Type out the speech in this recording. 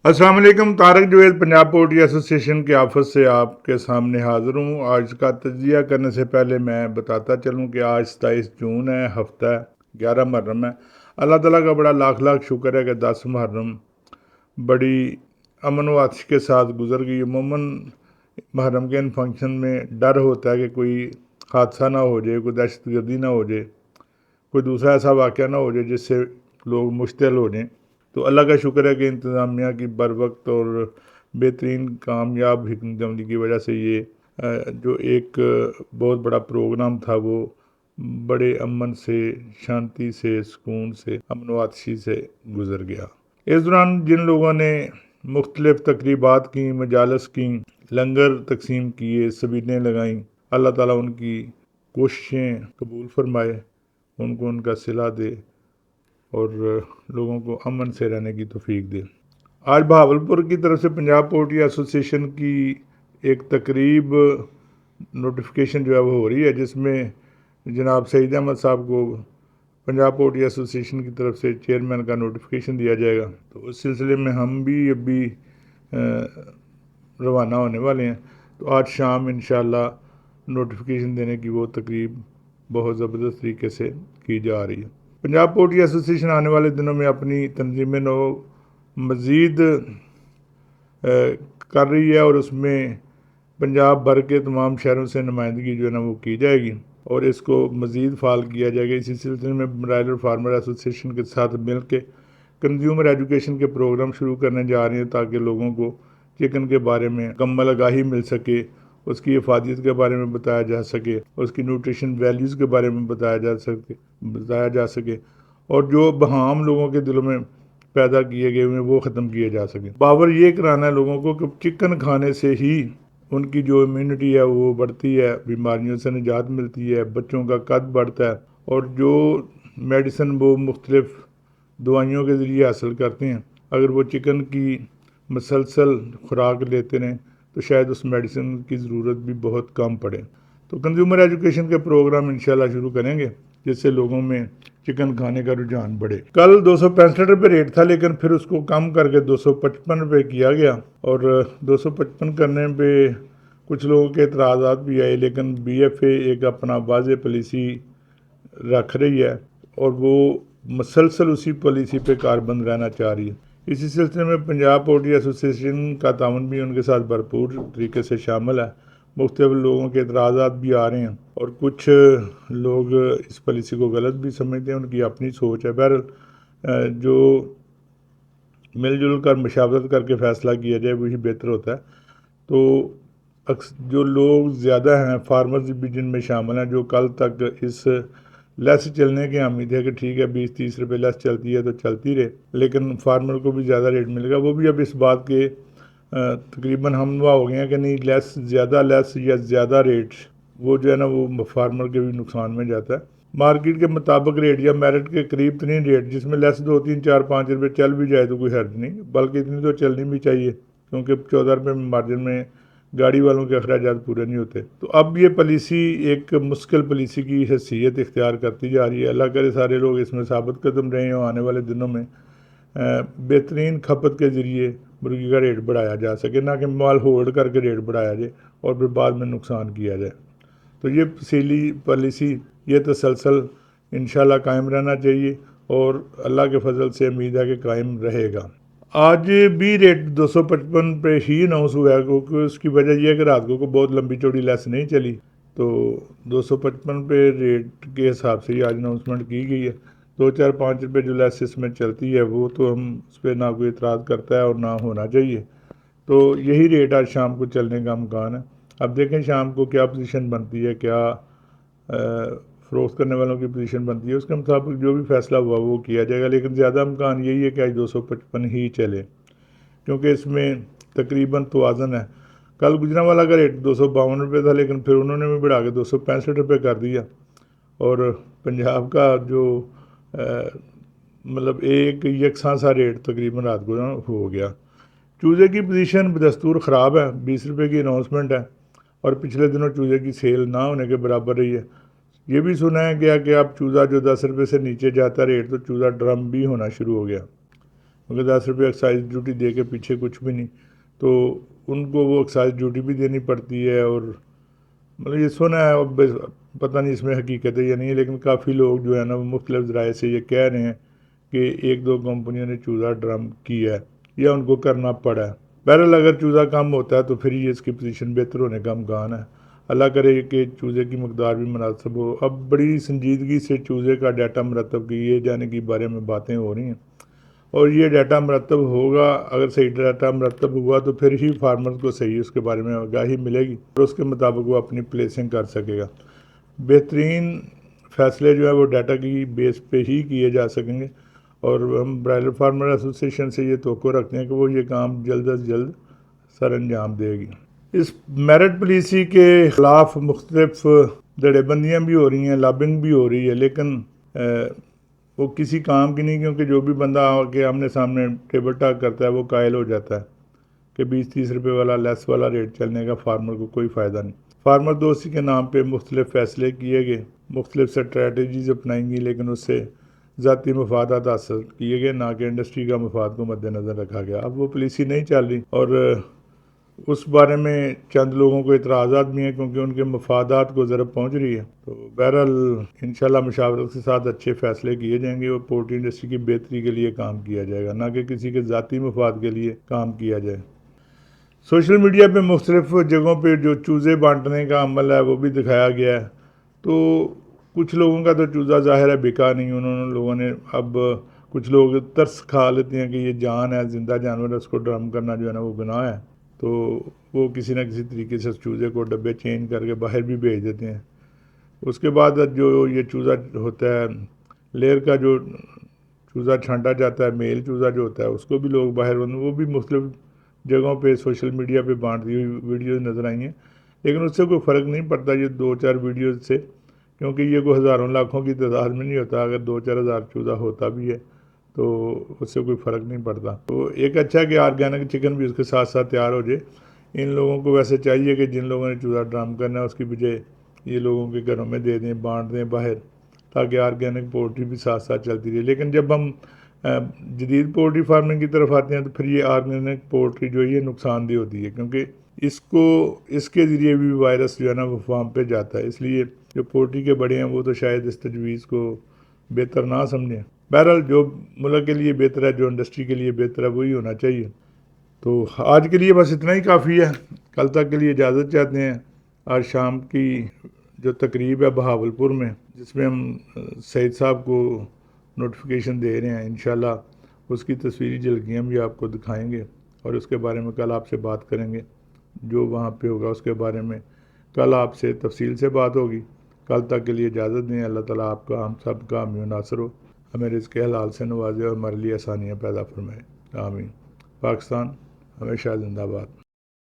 अस्सलाम वालेकुम। Tarak Juvaid Punjab poultry association के ऑफिस से आपके सामने हाज़िर हूँ। आज का तजिया करने से पहले मैं बताता चलूँ कि आज 27 जून है, हफ्ता है, 11 मुहर्रम है। अल्लाह ताला का बड़ा लाख लाख शुक्र है कि 10 मुहर्रम बड़ी अमन व आतिश के साथ गुजर गई। अमूमन मुहर्रम के इन फंक्शन में डर होता है कि कोई हादसा ना हो जाए, कोई दहशत गर्दी ना हो जाए, कोई दूसरा ऐसा वाक़या ना हो जाए जिससे लोग मुश्तिल हो जाएँ। तो अल्लाह का शुक्र है कि इंतज़ामिया की बर वक्त और बेहतरीन कामयाब हिकमत अमली की वजह से ये जो एक बहुत बड़ा प्रोग्राम था वो बड़े अमन से, शांति से, सुकून से, अमन व आतिशी से गुजर गया। इस दौरान जिन लोगों ने मुख्तलिफ तकरीबात की, मजालस की, लंगर तकसीम किए, सबीलें लगाईं, अल्लाह ताला उनकी कोशिशें कबूल फरमाए, उनको उनका सिला दे और लोगों को अमन से रहने की तौफीक दे। आज बहावलपुर की तरफ से पंजाब पोल्ट्री एसोसिएशन की एक तकरीब नोटिफिकेशन जो है वो हो रही है, जिसमें जनाब सईद अहमद साहब को पंजाब पोल्ट्री एसोसिएशन की तरफ से चेयरमैन का नोटिफिकेशन दिया जाएगा। तो उस सिलसिले में हम भी अभी रवाना होने वाले हैं। तो आज शाम इंशाअल्लाह नोटिफिकेशन देने की वो तकरीब बहुत ज़बरदस्त तरीके से की जा रही है। पंजाब पोल्ट्री एसोसिएशन आने वाले दिनों में अपनी तंजीम नौ मज़ीद कर रही है और उसमें पंजाब भर के तमाम शहरों से नुमाइंदगी जो है ना वो की जाएगी और इसको मज़ीद फाल किया जाएगा। इसी सिलसिले में ब्रायलर फार्मर एसोसिएशन के साथ मिल के कंज्यूमर एजुकेशन के प्रोग्राम शुरू करने जा रहे हैं ताकि लोगों को चिकन के बारे में मुकम्मल आगाही मिल सके, उसकी हिफाजत के बारे में बताया जा सके, उसकी न्यूट्रिशन वैल्यूज़ के बारे में बताया जा सके और जो बहाम लोगों के दिलों में पैदा किए गए हुए हैं वो ख़त्म किए जा सकें। बावर ये कराना है लोगों को कि चिकन खाने से ही उनकी जो इम्यूनिटी है वो बढ़ती है, बीमारियों से निजात मिलती है, बच्चों का कद बढ़ता है और जो मेडिसिन वो मुख्तलिफ दवाइयों के ज़रिए हासिल करते हैं, अगर वो चिकन की मसलसल खुराक लेते रहें तो शायद उस मेडिसिन की ज़रूरत भी बहुत कम पड़े। तो कंज्यूमर एजुकेशन के प्रोग्राम इंशाल्लाह शुरू करेंगे जिससे लोगों में चिकन खाने का रुझान बढ़े। कल 265 रुपये रेट था, लेकिन फिर उसको कम करके 255 रुपये किया गया और 255 करने पे कुछ लोगों के एतराज़ात भी आए, लेकिन BFA एक अपना वाज़ेह पॉलिसी रख रही है और वो मसलसल उसी पॉलिसी पे कारबंद रहना चाह रही है। इसी सिलसिले में पंजाब पोल्ट्री एसोसिएशन का ताउन भी उनके साथ भरपूर तरीके से शामिल है। मुख्तलिफ लोगों के एतराज़ात भी आ रहे हैं और कुछ लोग इस पॉलिसी को गलत भी समझते हैं, उनकी अपनी सोच है। बहरहाल जो मिलजुल कर मशावरत करके फ़ैसला किया जाए वही बेहतर होता है। तो जो लोग ज़्यादा हैं, फार्मर्स भी जिनमें शामिल हैं, जो कल तक इस लेस चलने की उम्मीद है कि ठीक है 20-30 रुपये लेस चलती है तो चलती रहे, लेकिन फार्मर को भी ज़्यादा रेट मिलेगा, वो भी अब इस बात के तकरीबन हमनवा हो गए हैं कि नहीं, ज़्यादा लेस या ज़्यादा रेट वो जो है ना वो फार्मर के भी नुकसान में जाता है। मार्केट के मुताबिक रेट या मेरिट के करीब तरीन रेट जिसमें लेस 2, 3, 4, 5 रुपये चल भी जाए तो कोई हर्ज नहीं, बल्कि इतनी तो चलनी भी चाहिए क्योंकि 14 रुपये मार्जिन में गाड़ी वालों के अखराजात पूरे नहीं होते। तो अब ये पॉलिसी एक मुश्किल पॉलिसी की हैसियत इख्तियार करती जा रही है। अल्लाह करे सारे लोग इसमें साबित कदम रहे हों, आने वाले दिनों में बेहतरीन खपत के ज़रिए मुर्गी का रेट बढ़ाया जा सके, ना कि माल होल्ड करके रेट बढ़ाया जाए और फिर बाद में नुकसान किया जाए। तो ये पॉलिसी ये तसलसल इंशाल्लाह कायम रहना चाहिए और अल्लाह के फजल से उम्मीद है कि कायम रहेगा। आज भी रेट 255 पे ही अनाउंस हुआ है क्योंकि उसकी वजह यह है कि रात को बहुत लंबी चौड़ी लेस नहीं चली, तो 255 पे रेट के हिसाब से ही आज अनाउंसमेंट की गई है। 2, 4, 5 रुपये जो लेस इसमें चलती है वो तो हम उस पर ना कोई इतराज़ करता है और ना होना चाहिए। तो यही रेट आज शाम को चलने का अमकान है। अब देखें शाम को क्या पोजीशन बनती है, क्या फ़रोख्त करने वालों की पोजीशन बनती है, उसके मुताबिक जो भी फ़ैसला हुआ वो किया जाएगा, लेकिन ज़्यादा अमकान यही है कि आज 255 ही चले क्योंकि इसमें तकरीबन तवाज़न है। कल गुजरांवाला का रेट 252 रुपये था, लेकिन फिर उन्होंने भी बढ़ा के 265 रुपये कर दिया और पंजाब का जो मतलब एक यकसा सा रेट तकरीबन रात को हो गया। चूज़े की पोजीशन बदस्तूर ख़राब है, 20 रुपये की अनाउंसमेंट है और पिछले दिनों चूज़े की सेल ना होने के बराबर रही है। ये भी सुना है गया कि अब चूज़ा जो 10 रुपये से नीचे जाता रेट तो चूज़ा ड्रम भी होना शुरू हो गया। کیونکہ 10 روپے ایکسائز ڈیوٹی دے کے پیچھے کچھ بھی نہیں، تو ان کو وہ ایکسائز ڈیوٹی بھی دینی پڑتی ہے۔ اور مطلب یہ سنا ہے، اب پتہ نہیں اس میں حقیقت ہے یا نہیں، لیکن کافی لوگ جو ہے نا وہ مختلف ذرائع سے یہ کہہ رہے ہیں کہ 1-2 کمپنیوں نے چوزہ ڈرم کیا ہے یا ان کو کرنا پڑا ہے۔ بہرحال اگر چوزہ کم ہوتا ہے تو پھر یہ اس کی پوزیشن بہتر ہونے کا امکان ہے۔ اللہ کرے کہ چوزے کی مقدار بھی مناسب ہو۔ اب بڑی سنجیدگی سے چوزے کا ڈیٹا مرتب کیے جانے کے بارے میں باتیں ہو رہی ہیں، اور یہ ڈیٹا مرتب ہوگا، اگر صحیح ڈیٹا مرتب ہوا تو پھر ہی فارمرز کو صحیح اس کے بارے میں آگاہی ملے گی اور اس کے مطابق وہ اپنی پلیسنگ کر سکے گا۔ بہترین فیصلے جو ہے وہ ڈیٹا کی بیس پہ ہی کیے جا سکیں گے، اور ہم برائلر فارمر ایسوسیشن سے یہ توقع رکھتے ہیں کہ وہ یہ کام جلد از جلد سر انجام دے گی۔ اس میرٹ پالیسی کے خلاف مختلف دڑے بندیاں بھی ہو رہی ہیں، لابنگ بھی ہو رہی ہے، لیکن وہ کسی کام کی نہیں، کیونکہ جو بھی بندہ آ کے آمنے سامنے ٹیبل ٹاک کرتا ہے وہ قائل ہو جاتا ہے کہ 20-30 روپے والا لیس والا ریٹ چلنے کا فارمر کو کوئی فائدہ نہیں۔ فارمر دوستی کے نام پہ مختلف فیصلے کیے گئے، مختلف اسٹریٹجیز اپنائیں گی، لیکن اس سے ذاتی مفادات حاصل کیے گئے، نہ کہ انڈسٹری کا مفاد کو مد نظر رکھا گیا۔ اب وہ پالیسی نہیں چل رہی، اور اس بارے میں چند لوگوں کو اعتراضات بھی ہیں کیونکہ ان کے مفادات کو ضرب پہنچ رہی ہے۔ تو بہرحال انشاءاللہ مشاورت کے ساتھ اچھے فیصلے کیے جائیں گے اور پولٹری انڈسٹری کی بہتری کے لیے کام کیا جائے گا، نہ کہ کسی کے ذاتی مفاد کے لیے کام کیا جائے۔ سوشل میڈیا پہ مختلف جگہوں پہ جو چوزے بانٹنے کا عمل ہے وہ بھی دکھایا گیا ہے، تو کچھ لوگوں کا تو چوزہ ظاہر ہے بکا نہیں، لوگوں نے اب کچھ لوگ ترس کھا لیتے ہیں کہ یہ جان ہے، زندہ جانور ہے، اس کو ڈرم کرنا جو ہے نا وہ گناہ ہے، تو وہ کسی نہ کسی طریقے سے اس چوزے کو ڈبے چینج کر کے باہر بھی بھیج دیتے ہیں۔ اس کے بعد جو یہ چوزہ ہوتا ہے، لیئر کا جو چوزہ چھانٹا جاتا ہے، میل چوزہ جو ہوتا ہے، اس کو بھی لوگ باہر وہ بھی مختلف جگہوں پہ سوشل میڈیا پہ بانٹتی ہوئی ویڈیوز نظر آئی ہیں، لیکن اس سے کوئی فرق نہیں پڑتا یہ 2-4 ویڈیوز سے، کیونکہ یہ کوئی ہزاروں لاکھوں کی تعداد میں نہیں ہوتا۔ اگر 2-4 ہزار چوزہ ہوتا بھی ہے تو اس سے کوئی فرق نہیں پڑتا۔ تو ایک اچھا کہ آرگینک چکن بھی اس کے ساتھ ساتھ تیار ہو جائے۔ ان لوگوں کو ویسے چاہیے کہ جن لوگوں نے چوزہ ڈرم کرنا ہے اس کی بجائے یہ لوگوں کے گھروں میں دے دیں، بانٹ دیں باہر، تاکہ آرگینک پولٹری بھی ساتھ ساتھ چلتی رہے۔ لیکن جب ہم جدید پولٹری فارمنگ کی طرف آتے ہیں تو پھر یہ آرگینک پولٹری جو ہے یہ نقصان دہ ہوتی ہے، کیونکہ اس کے ذریعے بھی وائرس جو ہے نا وہ فارم پہ جاتا ہے، اس لیے جو پولٹری کے بڑے ہیں وہ تو شاید اس تجویز کو بہتر نہ سمجھیں۔ بہرحال جو ملک کے لیے بہتر ہے، جو انڈسٹری کے لیے بہتر ہے، وہی ہونا چاہیے۔ تو آج کے لیے بس اتنا ہی کافی ہے، کل تک کے لیے اجازت چاہتے ہیں۔ آج شام کی جو تقریب ہے بہاولپور میں، جس میں ہم سعید صاحب کو نوٹیفیکیشن دے رہے ہیں، انشاءاللہ اس کی تصویری جھلکیاں بھی آپ کو دکھائیں گے، اور اس کے بارے میں کل آپ سے بات کریں گے۔ جو وہاں پہ ہوگا اس کے بارے میں کل آپ سے تفصیل سے بات ہوگی۔ کل تک کے لیے اجازت دیں۔ اللہ تعالیٰ آپ کا، ہم سب کا حامی و ناصر ہو، ہمیں رزق حلال سے نوازے اور ہمارے لیے آسانیاں پیدا فرمائے۔ آمین۔ پاکستان ہمیشہ زندہ باد۔